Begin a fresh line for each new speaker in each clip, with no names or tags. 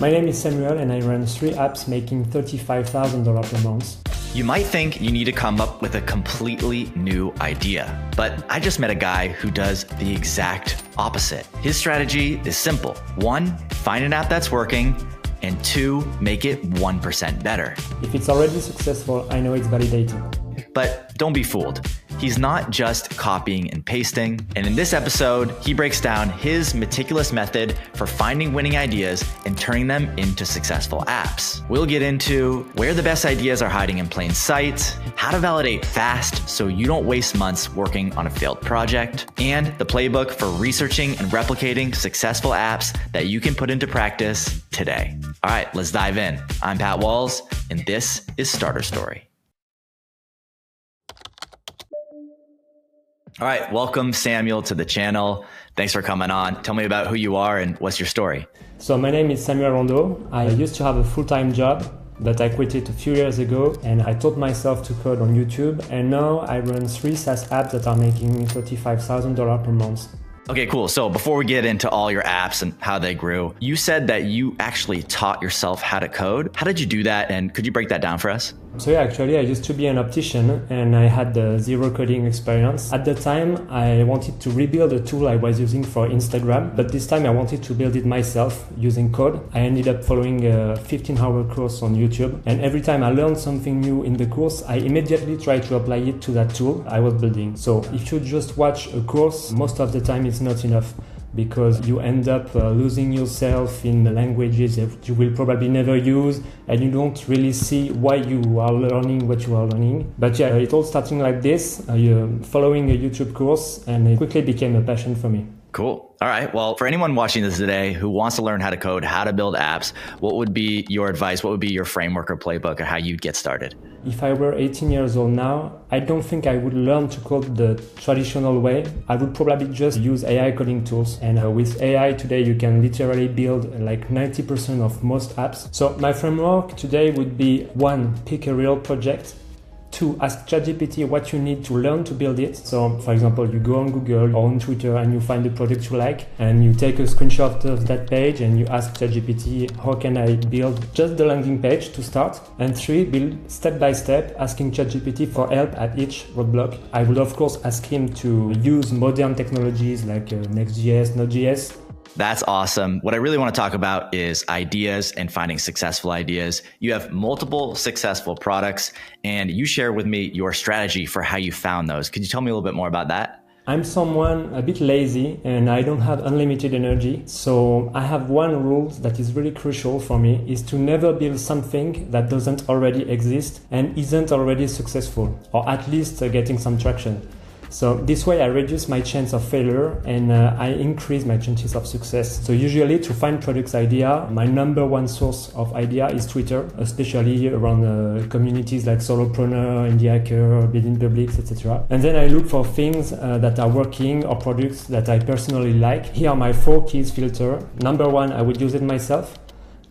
My name is Samuel and I run 3 apps making $35,000 per month.
You might think you need to come up with a completely new idea, but I just met a guy who does the exact opposite. His strategy is simple. 1, find an app that's working, and 2, make it 1% better.
If it's already successful, I know it's validating.
But don't be fooled. He's not just copying and pasting. And in this episode, he breaks down his meticulous method for finding winning ideas and turning them into successful apps. We'll get into where the best ideas are hiding in plain sight, how to validate fast so you don't waste months working on a failed project, and the playbook for researching and replicating successful apps that you can put into practice today. All right, let's dive in. I'm Pat Walls, and this is Starter Story. All right, welcome Samuel to the channel. Thanks for coming on. Tell me about who you are and what's your story.
So my name is Samuel Rondot. I used to have a full-time job, but I quit it a few years ago and I taught myself to code on YouTube. And now I run 3 SaaS apps that are making me $35,000 per month.
Okay, cool. So before we get into all your apps and how they grew, you said that you actually taught yourself how to code. How did you do that? And could you break that down for us?
So yeah, actually I used to be an optician and I had zero coding experience. At the time, I wanted to rebuild a tool I was using for Instagram, but this time I wanted to build it myself using code. I ended up following a 15-hour course on YouTube, and every time I learned something new in the course, I immediately tried to apply it to that tool I was building. So if you just watch a course, most of the time it's not enough, because you end up losing yourself in the languages that you will probably never use, and you don't really see why you are learning what you are learning. But yeah, it all starting like this, following a YouTube course, and it quickly became a passion for me.
Cool. All right. Well, for anyone watching this today who wants to learn how to code, how to build apps, what would be your advice? What would be your framework or playbook or how you'd get started?
If I were 18 years old now, I don't think I would learn to code the traditional way. I would probably just use AI coding tools. And with AI today, you can literally build like 90% of most apps. So my framework today would be 1, pick a real project. 2, ask ChatGPT what you need to learn to build it. So for example, you go on Google or on Twitter and you find the product you like and you take a screenshot of that page and you ask ChatGPT, how can I build just the landing page to start? And 3, build step by step, asking ChatGPT for help at each roadblock. I would of course ask him to use modern technologies like Next.js, Node.js.
That's awesome. What I really want to talk about is ideas and finding successful ideas. You have multiple successful products and you share with me your strategy for how you found those. Could you tell me a little bit more about that?
I'm someone a bit lazy and I don't have unlimited energy. So I have one rule that is really crucial for me, is to never build something that doesn't already exist and isn't already successful, or at least getting some traction. So this way I reduce my chance of failure and I increase my chances of success. So usually to find products idea, my number 1 source of idea is Twitter, especially around communities like Solopreneur, Indie Hacker, Building Publics, etc. And then I look for things that are working or products that I personally like. Here are my 4 keys filter. Number 1, I would use it myself.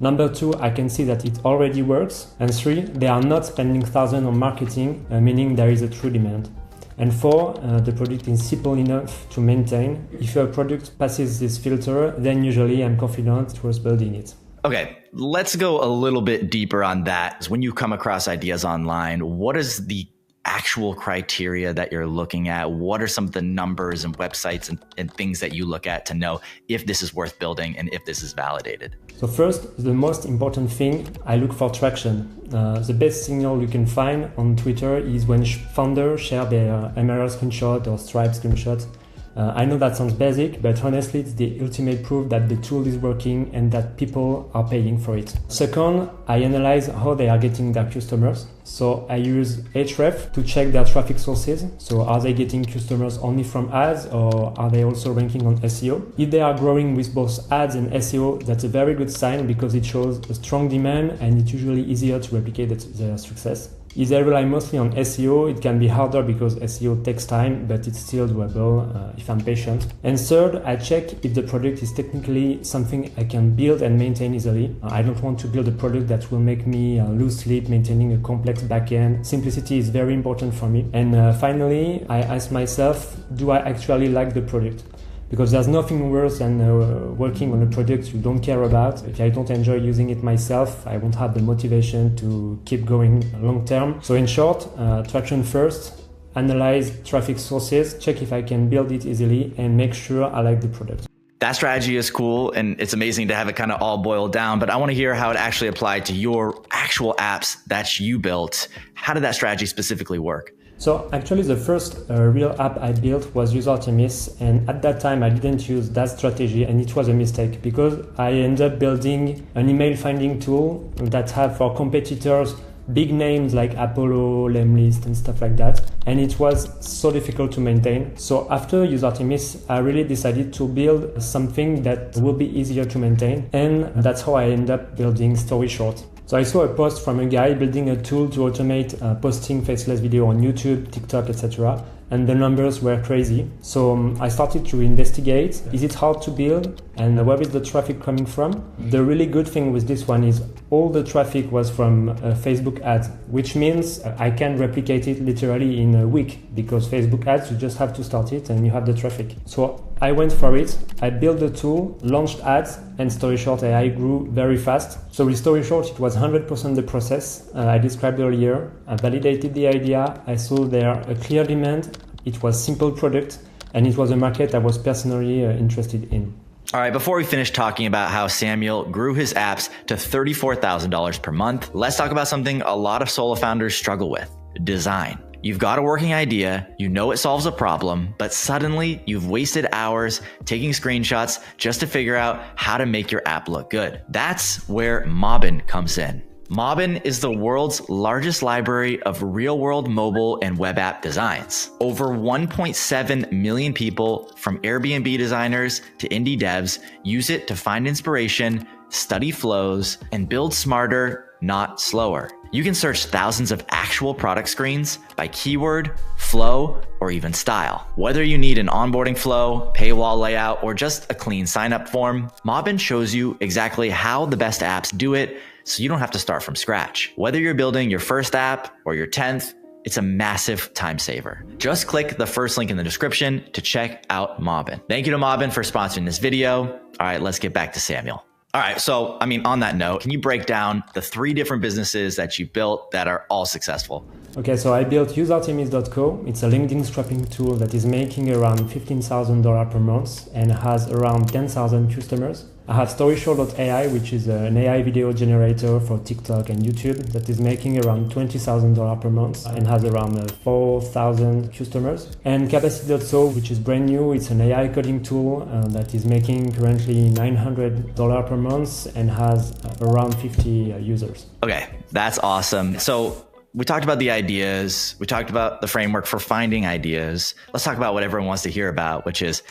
Number 2, I can see that it already works. And 3, they are not spending thousands on marketing, meaning there is a true demand. And 4, the product is simple enough to maintain. If your product passes this filter, then usually I'm confident towards building it.
Okay, let's go a little bit deeper on that. When you come across ideas online, what is the actual criteria that you're looking at? What are some of the numbers and websites and things that you look at to know if this is worth building and if this is validated?
So first, the most important thing, I look for traction. The best signal you can find on Twitter is when founders share their MRR screenshot or Stripe screenshot. I know that sounds basic, but honestly, it's the ultimate proof that the tool is working and that people are paying for it. Second, I analyze how they are getting their customers. So I use Href to check their traffic sources. So are they getting customers only from ads or are they also ranking on SEO? If they are growing with both ads and SEO, that's a very good sign because it shows a strong demand and it's usually easier to replicate their success. If they rely mostly on SEO, it can be harder because SEO takes time, but it's still doable if I'm patient. And third, I check if the product is technically something I can build and maintain easily. I don't want to build a product that will make me lose sleep maintaining a complex backend. Simplicity is very important for me. And finally, I ask myself, do I actually like the product? because there's nothing worse than working on a product you don't care about. If I don't enjoy using it myself, I won't have the motivation to keep going long term. So in short, traction first, analyze traffic sources, check if I can build it easily, and make sure I like the product.
That strategy is cool, and it's amazing to have it kind of all boiled down, but I want to hear how it actually applied to your actual apps that you built. How did that strategy specifically work?
So actually the first real app I built was Use Artemis, and at that time I didn't use that strategy, and it was a mistake because I ended up building an email finding tool that had for competitors big names like Apollo, Lemlist and stuff like that, and it was so difficult to maintain. So after Use Artemis, I really decided to build something that will be easier to maintain, and that's how I ended up building StoryShort. So I saw a post from a guy building a tool to automate posting faceless video on YouTube, TikTok, etc. And the numbers were crazy. So I started to investigate, is it hard to build? And where is the traffic coming from? The really good thing with this one is all the traffic was from Facebook ads, which means I can replicate it literally in a week, because Facebook ads, you just have to start it and you have the traffic. So I went for it. I built the tool, launched ads, and StoryShort AI grew very fast. So with StoryShort, it was 100% the process I described earlier. I validated the idea. I saw there a clear demand. It was simple product, and it was a market I was personally interested in.
All right, before we finish talking about how Samuel grew his apps to $34,000 per month, let's talk about something a lot of solo founders struggle with: design. You've got a working idea, you know it solves a problem, but suddenly you've wasted hours taking screenshots just to figure out how to make your app look good. That's where Mobbin comes in. Mobbin is the world's largest library of real-world mobile and web app designs. Over 1.7 million people, from Airbnb designers to indie devs, use it to find inspiration, study flows, and build smarter, not slower. You can search thousands of actual product screens by keyword, flow, or even style. Whether you need an onboarding flow, paywall layout, or just a clean sign-up form, Mobbin shows you exactly how the best apps do it, so you don't have to start from scratch. Whether you're building your first app or your 10th, it's a massive time saver. Just click the first link in the description to check out Mobbin. Thank you to Mobbin for sponsoring this video. All right, let's get back to Samuel. All right, so on that note, can you break down the 3 different businesses that you built that are all successful?
Okay, so I built useartemis.co. It's a LinkedIn scrapping tool that is making around $15,000 per month and has around 10,000 customers. I have StoryShort.ai, which is an AI video generator for TikTok and YouTube that is making around $20,000 per month and has around 4,000 customers. And Capacity.so, which is brand new. It's an AI coding tool that is making currently $900 per month and has around 50 users.
Okay, that's awesome. So we talked about the ideas. We talked about the framework for finding ideas. Let's talk about what everyone wants to hear about, which is,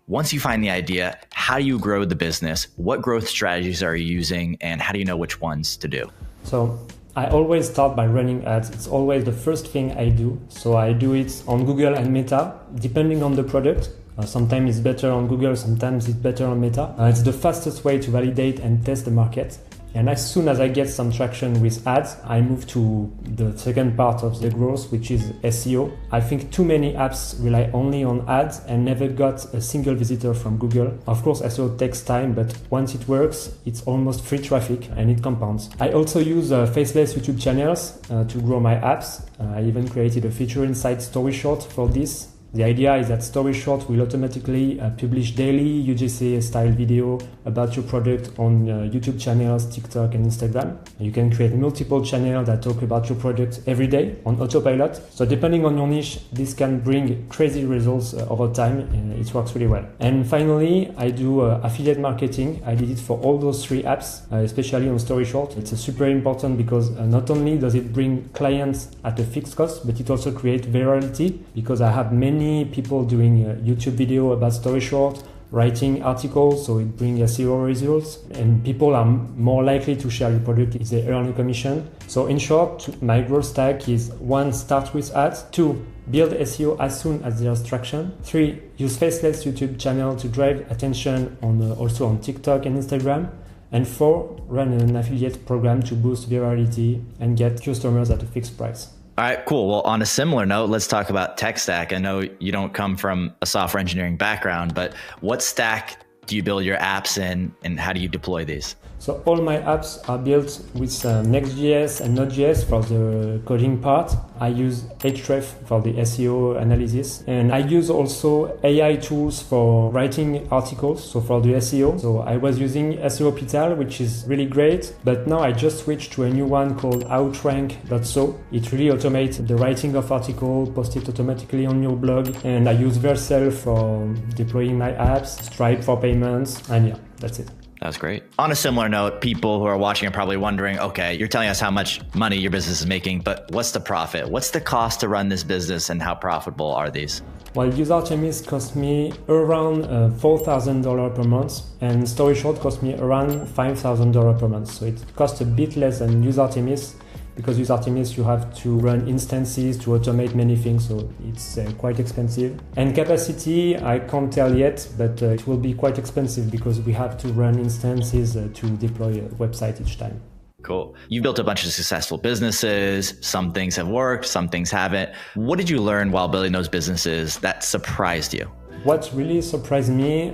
once you find the idea, how do you grow the business? What growth strategies are you using, and how do you know which ones to do?
So I always start by running ads. It's always the first thing I do. So I do it on Google and Meta, depending on the product. Sometimes it's better on Google, sometimes it's better on Meta. It's the fastest way to validate and test the market. And as soon as I get some traction with ads, I move to the second part of the growth, which is SEO. I think too many apps rely only on ads and never got a single visitor from Google. Of course, SEO takes time, but once it works, it's almost free traffic and it compounds. I also use faceless YouTube channels to grow my apps. I even created a feature inside StoryShort for this. The idea is that StoryShort will automatically publish daily UGC-style video about your product on YouTube channels, TikTok, and Instagram. You can create multiple channels that talk about your product every day on autopilot. So depending on your niche, this can bring crazy results over time. It works really well. And finally, I do affiliate marketing. I did it for all those 3 apps, especially on StoryShort. It's super important because not only does it bring clients at a fixed cost, but it also creates virality, because I have many people doing YouTube video about StoryShort, writing articles, so it brings SEO results, and people are more likely to share your product if they earn a commission. So in short, my growth stack is 1, start with ads, 2, build SEO as soon as there's traction, 3, use faceless YouTube channel to drive attention also on TikTok and Instagram, and 4, run an affiliate program to boost virality and get customers at a fixed price.
All right, cool. Well, on a similar note, let's talk about tech stack. I know you don't come from a software engineering background, but what stack do you build your apps in and how do you deploy these?
So all my apps are built with Next.js and Node.js for the coding part. I use Href for the SEO analysis. And I use also AI tools for writing articles, so for the SEO. So I was using SEO Pital, which is really great. But now I just switched to a new one called Outrank.so. It really automates the writing of articles, post it automatically on your blog. And I use Vercel for deploying my apps, Stripe for payments, and yeah, that's it.
That's great. On a similar note, people who are watching are probably wondering, okay, you're telling us how much money your business is making, but what's the profit? What's the cost to run this business and how profitable are these?
Well, Use Artemis cost me around $4,000 per month, and StoryShort cost me around $5,000 per month. So it costs a bit less than Use Artemis, because with Artemis you have to run instances to automate many things, so it's quite expensive. And capacity, I can't tell yet, but it will be quite expensive because we have to run instances to deploy a website each time.
Cool. You built a bunch of successful businesses. Some things have worked, some things haven't. What did you learn while building those businesses that surprised you?
What really surprised me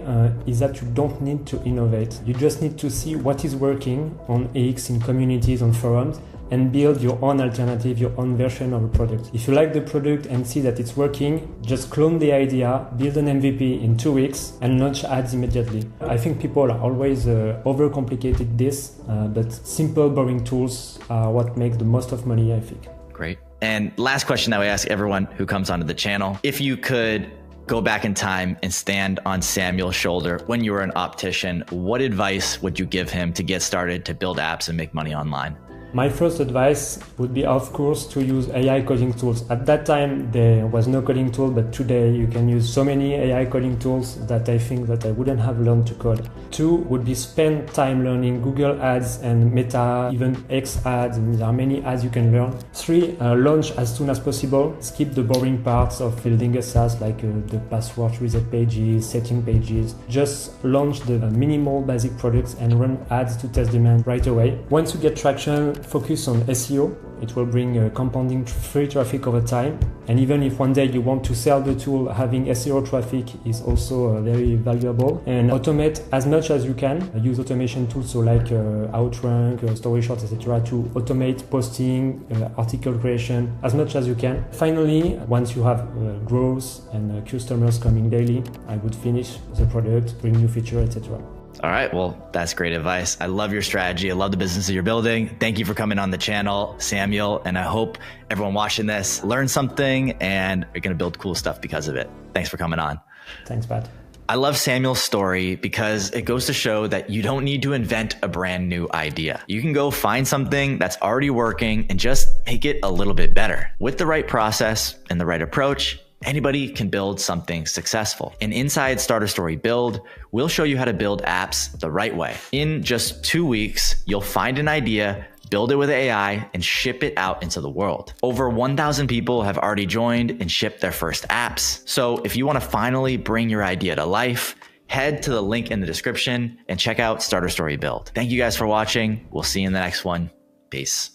is that you don't need to innovate. You just need to see what is working on X, in communities, on forums, and build your own alternative, your own version of a product. If you like the product and see that it's working, just clone the idea, build an MVP in 2 weeks, and launch ads immediately. I think people are always overcomplicated this, but simple, boring tools are what make the most of money, I think.
Great. And last question that we ask everyone who comes onto the channel. If you could go back in time and stand on Samuel's shoulder when you were an optician, what advice would you give him to get started to build apps and make money online?
My first advice would be, of course, to use AI coding tools. At that time, there was no coding tool, but today you can use so many AI coding tools that I think that I wouldn't have learned to code. 2 would be spend time learning Google Ads and Meta, even X ads, and there are many ads you can learn. 3, launch as soon as possible. Skip the boring parts of building a SaaS, like the password reset pages, setting pages. Just launch the minimal basic products and run ads to test demand right away. Once you get traction, focus on SEO. It will bring compounding free traffic over time. And even if one day you want to sell the tool, having SEO traffic is also very valuable. And automate as much as you can. Use automation tools, so like Outrank, StoryShort, etc., to automate posting, article creation as much as you can. Finally, once you have growth and customers coming daily, I would finish the product, bring new features, etc.
All right. Well, that's great advice. I love your strategy. I love the business that you're building. Thank you for coming on the channel, Samuel. And I hope everyone watching this learned something and are going to build cool stuff because of it. Thanks for coming on.
Thanks, Pat.
I love Samuel's story because it goes to show that you don't need to invent a brand new idea. You can go find something that's already working and just make it a little bit better. With the right process and the right approach, anybody can build something successful. And inside Starter Story Build, we'll show you how to build apps the right way. In just 2 weeks, you'll find an idea, build it with AI, and ship it out into the world. Over 1,000 people have already joined and shipped their first apps. So if you want to finally bring your idea to life, head to the link in the description and check out Starter Story Build. Thank you guys for watching. We'll see you in the next one. Peace.